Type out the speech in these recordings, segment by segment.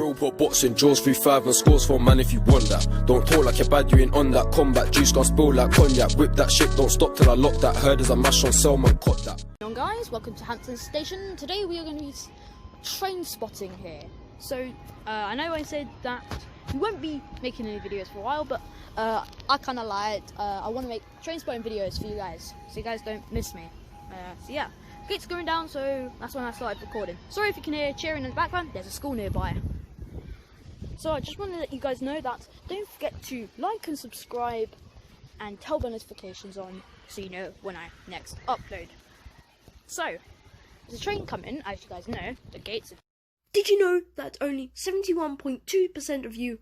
Robot boxing, jaws through 5 and scores for man if you want that. Don't talk like you're bad, you ain't on that. Combat juice gon' spill like cognac. Whip that shit, don't stop till I lock that. Heard as I mash on cell, man, cut that. Hello guys, welcome to Hampton Station. Today we are going to be train spotting here. So, I know I said that we won't be making any videos for a while, but I kind of lied. I want to make train spotting videos for you guys, so you guys don't miss me. So yeah, gates going down, so that's when I started recording. Sorry if you can hear cheering in the background, there's a school nearby. So I just want to let you guys know that don't forget to like and subscribe and tell the notifications on so you know when I next upload. So, there's a train coming, as you guys know, the gates are... Did you know that only 71.2% of you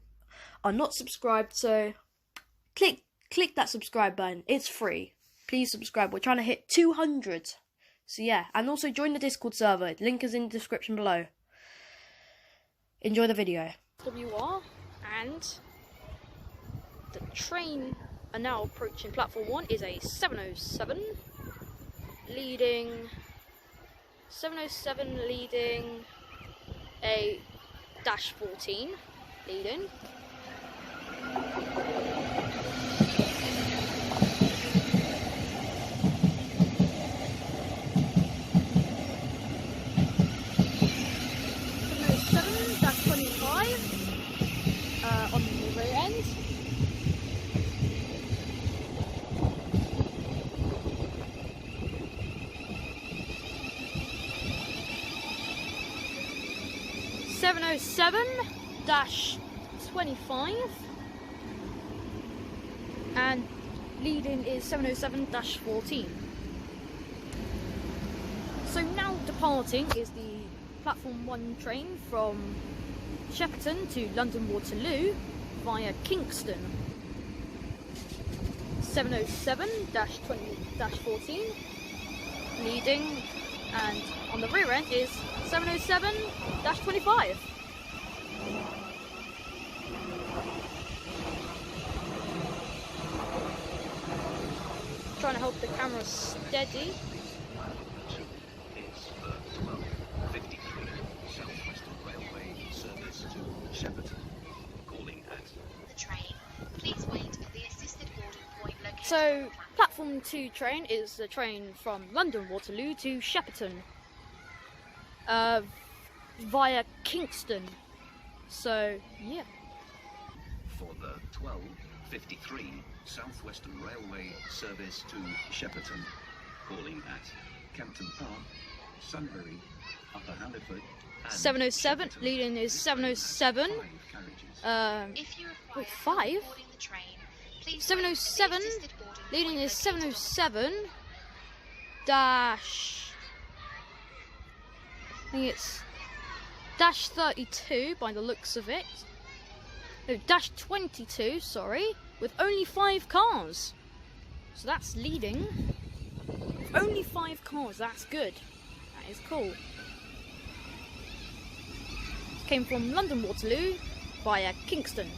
are not subscribed? So, click that subscribe button, it's free. Please subscribe, we're trying to hit 200. So yeah, and also join the Discord server, link is in the description below. Enjoy the video. WR, and the train are now approaching platform 1 is a 707 leading a -14 leading. On the rear end. -707-25 and leading is 707-14. So now departing is the platform 1 train from Shepperton to London Waterloo via Kingston. 707-20-14 leading, and on the rear end is 707-25. Trying to hold the camera steady. Shepperton, calling at the train. Please wait at the assisted boarding point located. So, platform 2 train is the train from London Waterloo to Shepperton via Kingston. So, yeah. For the 12:53 Southwestern Railway service to Shepperton, calling at Campton Park, Sunbury, Upper Halliford. 707, leading is 707, wait, 5? 707, leading is 707 dash, I think it's dash 32 by the looks of it. No, dash 22, sorry, with only 5 cars. So that's leading. Only 5 cars, that's good. That is cool. Came from London Waterloo via Kingston.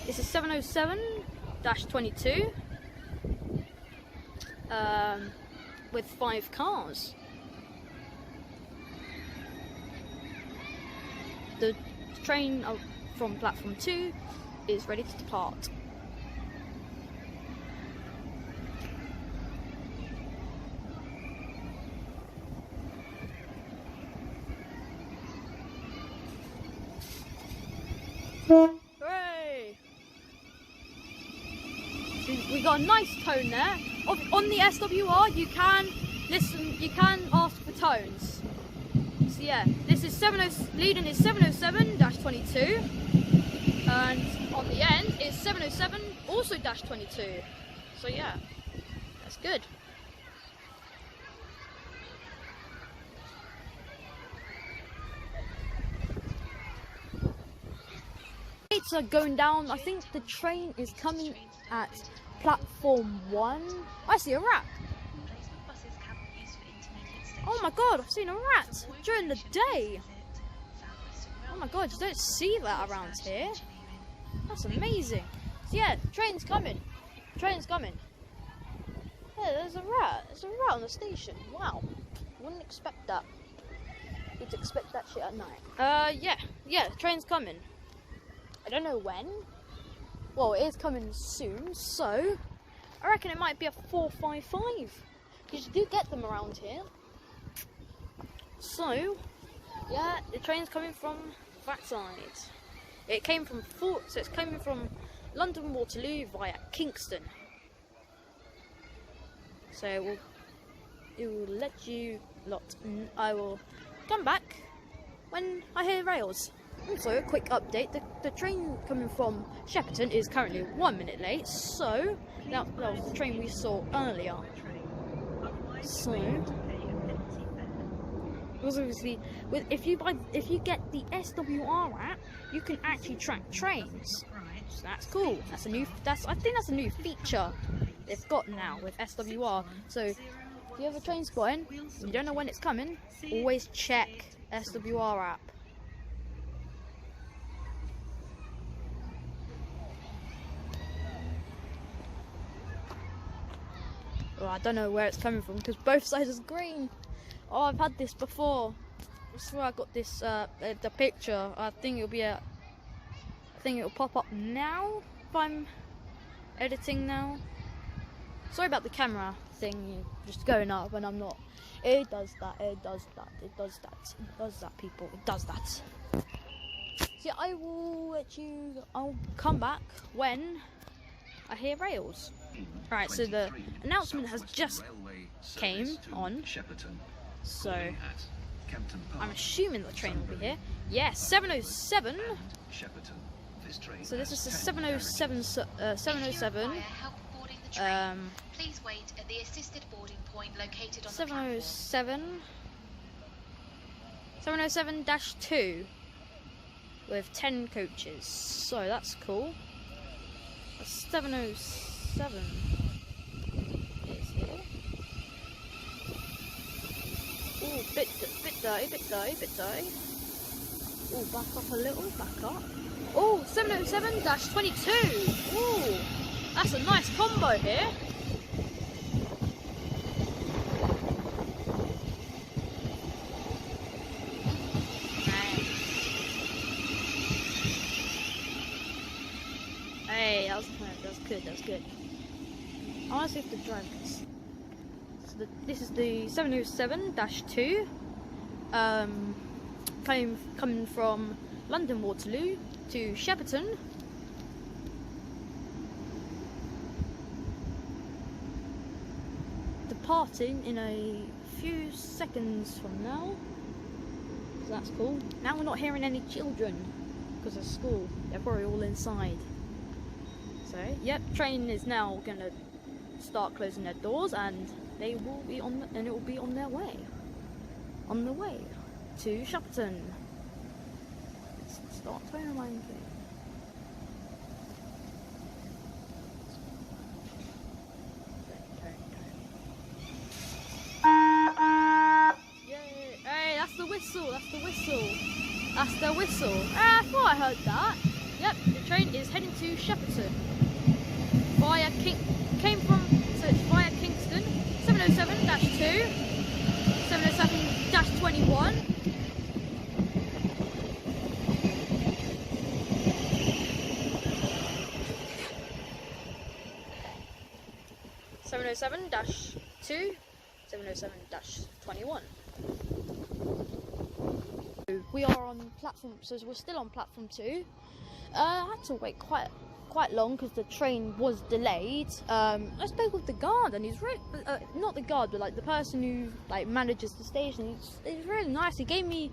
This is 707-22 with 5 cars. The train from platform 2 is ready to depart. Hooray! We got a nice tone there. On the SWR, you can listen. You can ask for tones. So yeah, this is leading is 707-22, and on the end is 707 also -22. So yeah, that's good. Gates are going down. I think the train is coming at platform 1. I see a rat. Oh my god, I've seen a rat during the day. Oh my god, you don't see that around here. That's amazing. So yeah, train's coming. Train's coming. Hey, there's a rat. There's a rat on the station. Wow. Wouldn't expect that. You'd expect that shit at night. Yeah, the train's coming. I don't know when. Well, it is coming soon, so I reckon it might be a 455. Because you do get them around here. So, yeah, the train's coming from that side. It came from so it's coming from London Waterloo via Kingston. So it will let you lot. I will come back when I hear rails. Also, a quick update: the train coming from Shepperton is currently 1 minute late. So that was the train we saw earlier. So, because obviously, if you get the SWR app, you can actually track trains. So that's cool. I think that's a new feature they've got now with SWR. So if you have a train spotting, you don't know when it's coming, always check SWR app. Well, I don't know where it's coming from because both sides is green. Oh, I've had this before. I swear I got this the picture. I think it'll pop up now if I'm editing now. Sorry about the camera thing just going up when I'm not. It does that, it does that, it does that, it does that, people, it does that. So yeah, I'll come back when I hear rails. Right, so the announcement has just came on. So I'm assuming the train will be here. Yes, 707. So this is the 707. 707. Please wait at the assisted boarding point located on 707. 707-2 with 10 coaches. So that's cool. 707 is here. Ooh, bit dirty. Ooh, back up a little, back up. Oh, 707-22. Ooh, that's a nice combo here. Hey, that was good. I honestly have to drive this. So this is the 707-2. Coming from London Waterloo to Shepperton. Departing in a few seconds from now. So that's cool. Now we're not hearing any children because of school. They're probably all inside. So, yep, train is now gonna start closing their doors, and they will be it will be on their way. On the way to Shepperton. Let's start turning around here. Yay! Hey, that's the whistle. That's the whistle. I thought I heard that. Yep, the train is heading to Shepperton via via Kingston. 707-2, 707-21. -2, 707-21. We are on platform, so we're still on platform 2. I had to wait quite long because the train was delayed. I spoke with the guard, and he's really not the guard, but like the person who like manages the station. He's really nice. He gave me.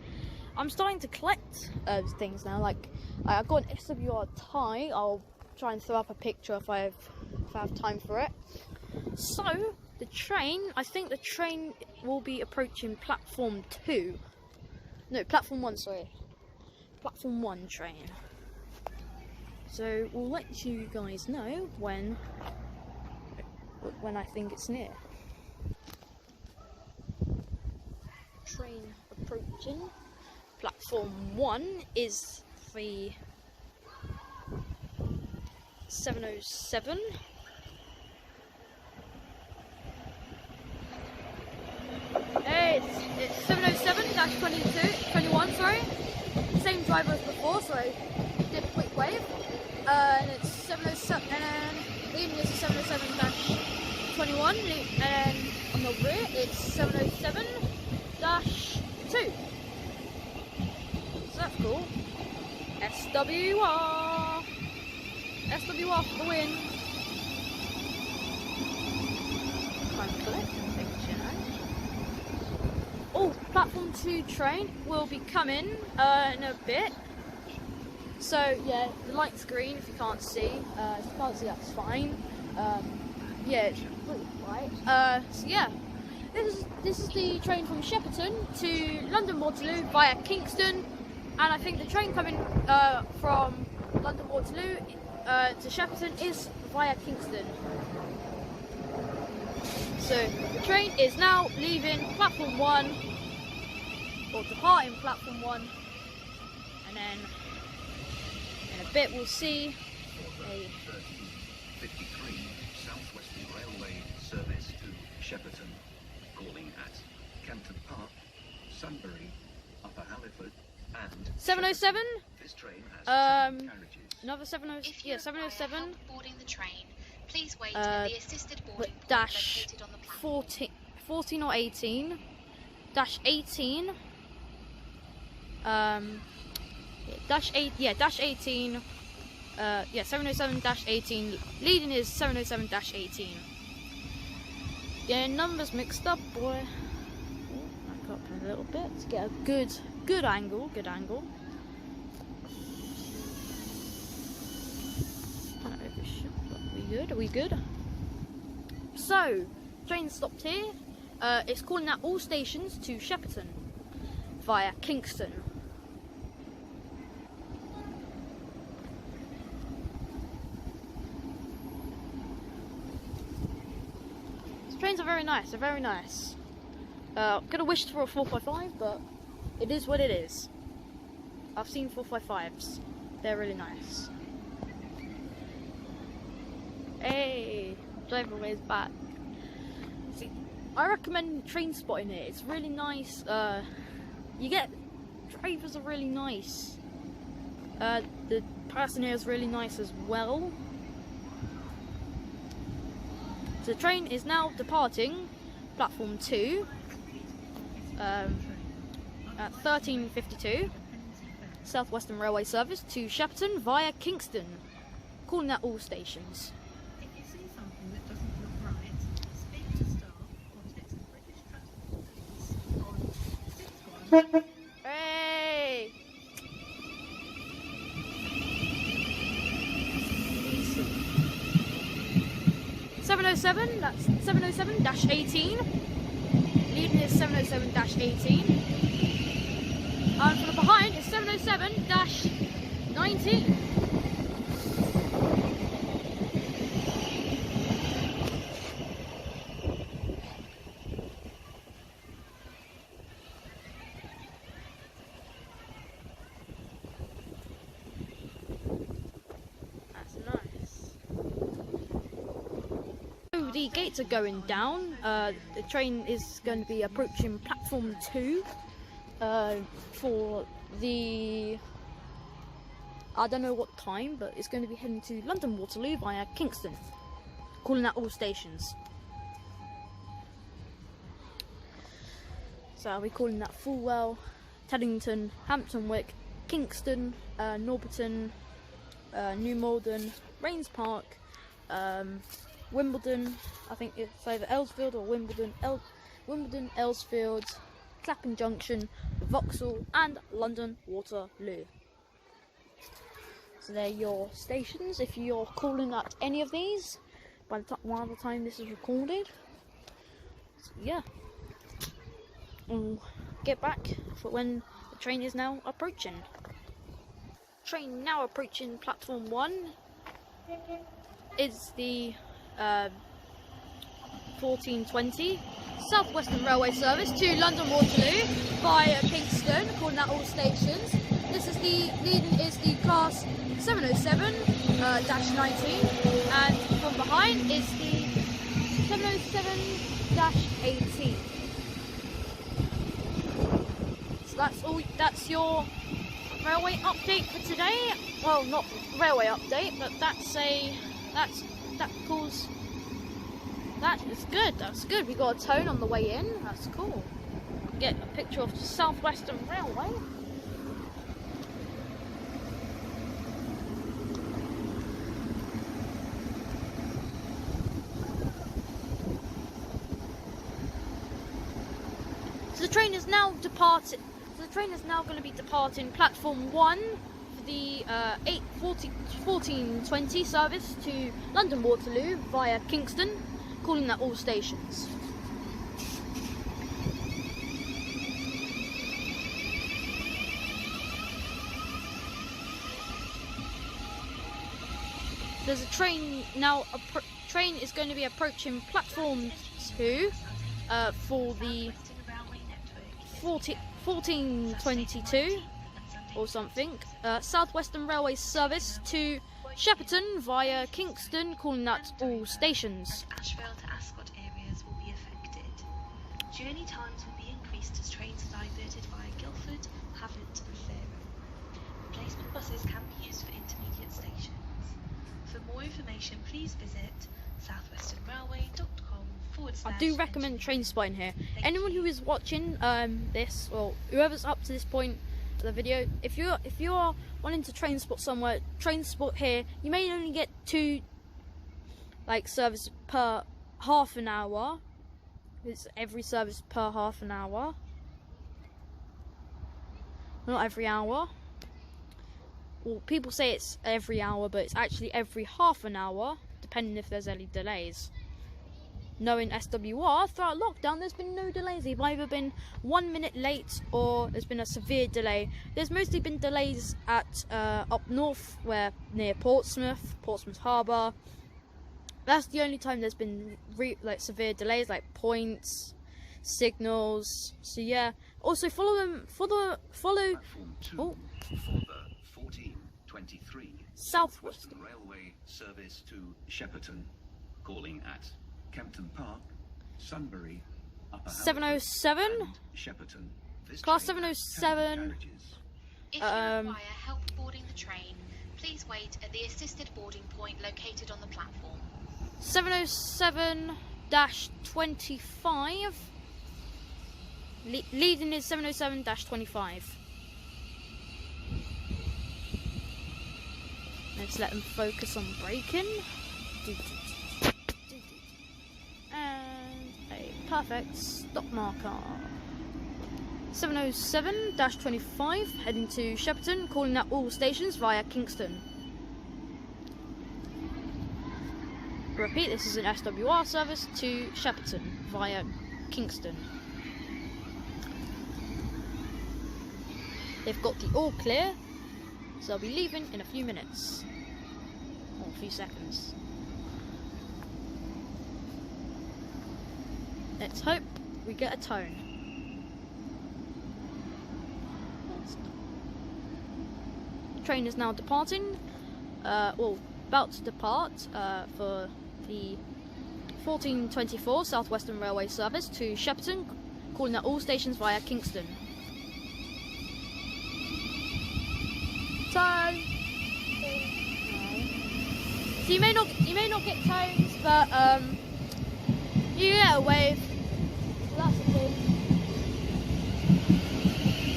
I'm starting to collect things now. Like I got an SWR tie. I'll try and throw up a picture if I have time for it. So the train. I think the train will be approaching platform 2. No, platform 1. Sorry, platform 1 train. So we'll let you guys know when I think it's near. Train approaching. Platform 1 is the 707. 21, sorry. Same driver as before, so I did a quick wave. And it's 707, and then leading is 707-21, and then on the rear it's 707-2. So that's cool. SWR for the win. Oh, platform 2 train will be coming in a bit. So yeah, the light's green if you can't see. If you can't see, that's fine. Yeah, it's pretty bright. So yeah, this is the train from Shepperton to London Waterloo via Kingston, and I think the train coming from London Waterloo to Shepperton is via Kingston. So the train is now leaving platform 1, or departing platform 1, and then in a bit we'll see a 53 Southwestern Railway service to Shepperton, calling at Campton Park, Sunbury, Upper Halliford, and 707. This train has 10 carriages. Another 707. If you Yeah, require 707. help boarding the train, please wait at the assisted boarding point Dash located on the platform. 14 or 18. Dash 18. Dash 8. Yeah, dash 18. Yeah, 707-18. Leading is 707-18. Yeah, numbers mixed up, boy. Back up a little bit to get a good angle. Good angle. Are we good? So, train stopped here. It's calling out all stations to Shepperton via Kingston. These trains are very nice. They're very nice. Could have wished for a 455, but it is what it is. I've seen 455s. They're really nice. Hey, driver is back. See, I recommend train spotting it. It's really nice. You get drivers are really nice. The person here is really nice as well. So the train is now departing platform 2 at 13:52. Southwestern Railway service to Shepperton via Kingston, calling at all stations. If you see something that doesn't look right, speak to staff or text the British Transport Police on 61. Hey! .707, that's 707-18. Leading is 707-18. And from the behind is 707-19. The gates are going down. The train is going to be approaching platform 2 for the, I don't know what time, but it's going to be heading to London Waterloo via Kingston, calling at all stations. So I'll be calling at Fulwell, Teddington, Hampton Wick, Kingston, Norbiton, New Malden, Rains Park, Wimbledon, I think it's either Elsfield or Wimbledon, Wimbledon, Elsfield, Clapham Junction, Vauxhall and London Waterloo. So they're your stations if you're calling at any of these by the time this is recorded. So yeah, we'll get back for when the train is now approaching. Train now approaching platform 1 is the 14:20 Southwestern Railway service to London Waterloo via Kingston, calling at all stations. This is the leading is the class 707-19, and from behind is the 707-18. so that's all. That's your railway update for today. Well, not railway update, but that is good. That's good. We got a tone on the way in. That's cool. Get a picture of the South Western Railway. So the train is now departed. So the train is now going to be departing platform 1 for the 1420 service to London Waterloo via Kingston, calling at all stations. There's a train now. Train is going to be approaching platform 2 for the 1422 or something. South Western Railway service to Shepperton via Kingston, calling at all stations. Ashville to Ascot areas will be affected. Journey times will be increased as trains are diverted via Guildford, Havant and Fareham. Replacement buses can be used for intermediate stations. For more information, please visit southwesternrailway.com/. I do recommend train spotting here. Anyone who is watching this, or whoever's up to this point of the video, if you are wanting to train spot somewhere, train spot here. You may only get 2 service per half an hour. It's every service per half an hour, not every hour. Well, people say it's every hour, but it's actually every half an hour, depending if there's any delays. Knowing SWR, throughout lockdown, there's been no delays. They've either been 1 minute late or there's been a severe delay. There's mostly been delays at up north, where near Portsmouth Harbour. That's the only time there's been severe delays, like points, signals. So yeah. Also follow them. Follow. Platform 2 for the 1423 South Western Railway service to Shepperton, calling at Kempton Park, Sunbury, Upper 707. and Shepperton. This Class train has 707. 10 carriages. If you require help boarding the train, please wait at the assisted boarding point located on the platform. 707-25. Leading is 707-25. Let's let them focus on braking. And a perfect stop marker. 707-25 heading to Shepperton, calling at all stations via Kingston. Repeat, this is an SWR service to Shepperton via Kingston. They've got the all clear, so they'll be leaving in a few minutes. Or a few seconds. Let's hope we get a tone. The train is now departing. About to depart for the 1424 South Western Railway service to Shepperton, calling at all stations via Kingston. Tone. So you may not get tones, but you get a wave. So that's a thing.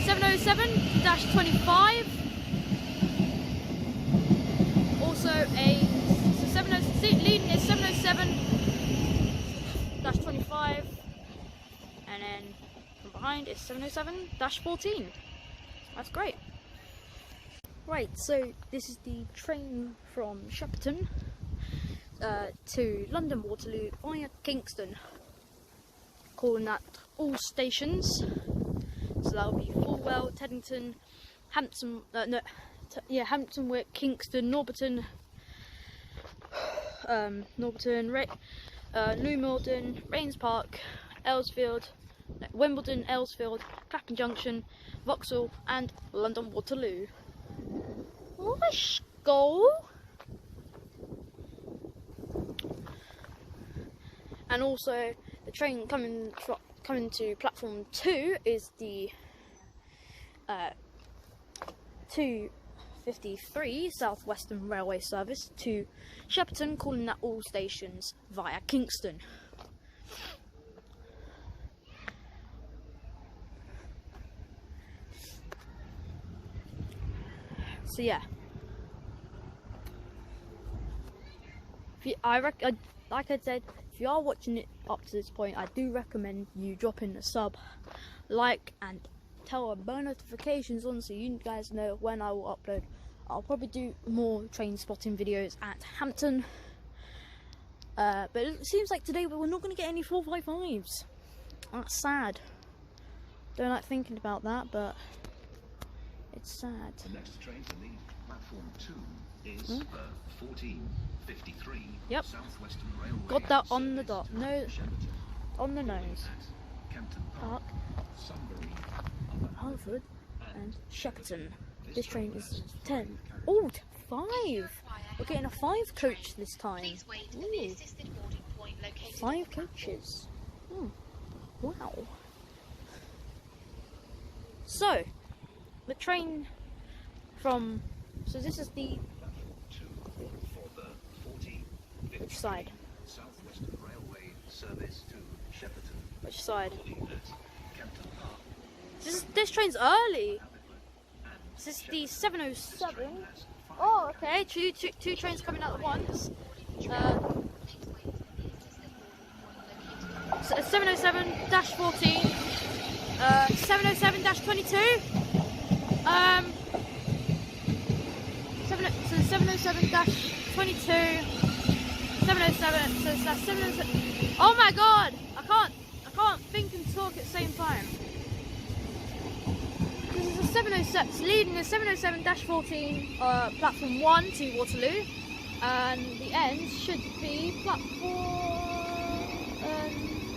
707-25. Also leading is 707-25, and then from behind is 707-14. That's great. Right, so this is the train from Shepperton to London Waterloo via Kingston, calling at all stations. So that'll be Fulwell, Teddington, Hampton, Hampton Wick, Kingston, Norbiton, New Milton, Rains Park, Wimbledon, Aylesfield, Clapham Junction, Vauxhall, and London Waterloo. Let's go. And also, the train coming to platform 2 is the 253 South Western Railway service to Shepperton, calling at all stations via Kingston. So yeah, like I said, if you are watching it up to this point, I do recommend you dropping a sub, like, and tell bell notifications on so you guys know when I will upload. I'll probably do more train spotting videos at Hampton, but it seems like today we're not going to get any 455s. That's sad. Don't like thinking about that, but it's sad. The next train to leave platform 2 is 1453. Yep. Southwestern Railway. Got that on the dot. No, on the nose. Campton Park, Sunbury, Hartford, and Shepperton. This train is 10. Oh, 5. We're getting a 5 coach this time. Please wait at the Ooh, assisted boarding point located 5 coaches. Wow. So, the train from. So this is the. Which side? Southwestern Railway service to Shepperton. Which side? Calling at Campton Park. This train's early. This is the 707. Oh, okay. Two trains coming out at once. 707-14, 707-22. 707-22. 707. So that's 707. Oh my God! I can't think and talk at the same time. This is a 707. It's leading the 707-14, platform 1 to Waterloo, and the end should be platform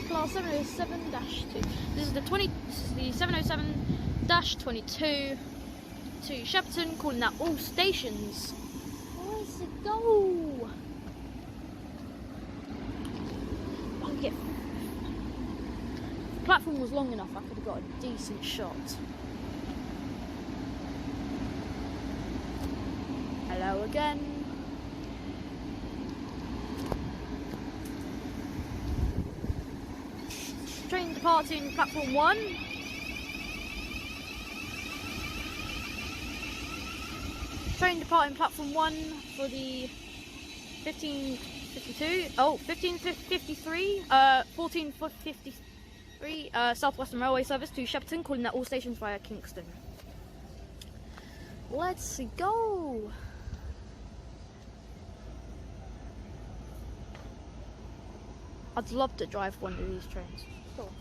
class 707-2. This is the 707-22 to Shepperton, calling out all stations. Where's it go? If the platform was long enough, I could have got a decent shot. Hello again. Train departing platform 1. Train departing platform 1 for the 1553, 1453 Southwestern Railway service to Shepperton, calling at all stations via Kingston. Let's go. I'd love to drive one of these trains. Cool.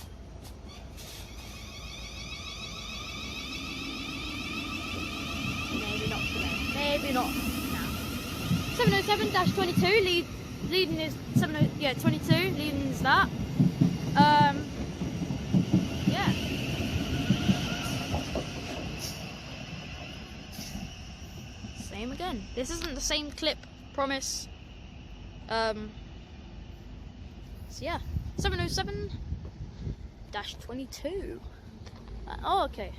Maybe not today. Maybe not now. 707-22 leading is 22 leading is that. Yeah. Same again. This isn't the same clip, promise. So yeah, 707-22. Oh, okay.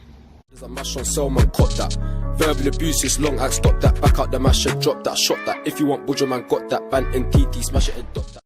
There's a mash on Selman, caught that. Verbal abuse is long, I stop that. Back out the masher, drop that, shot that. If you want Budger man, got that. Band and TT, smash it and dot that.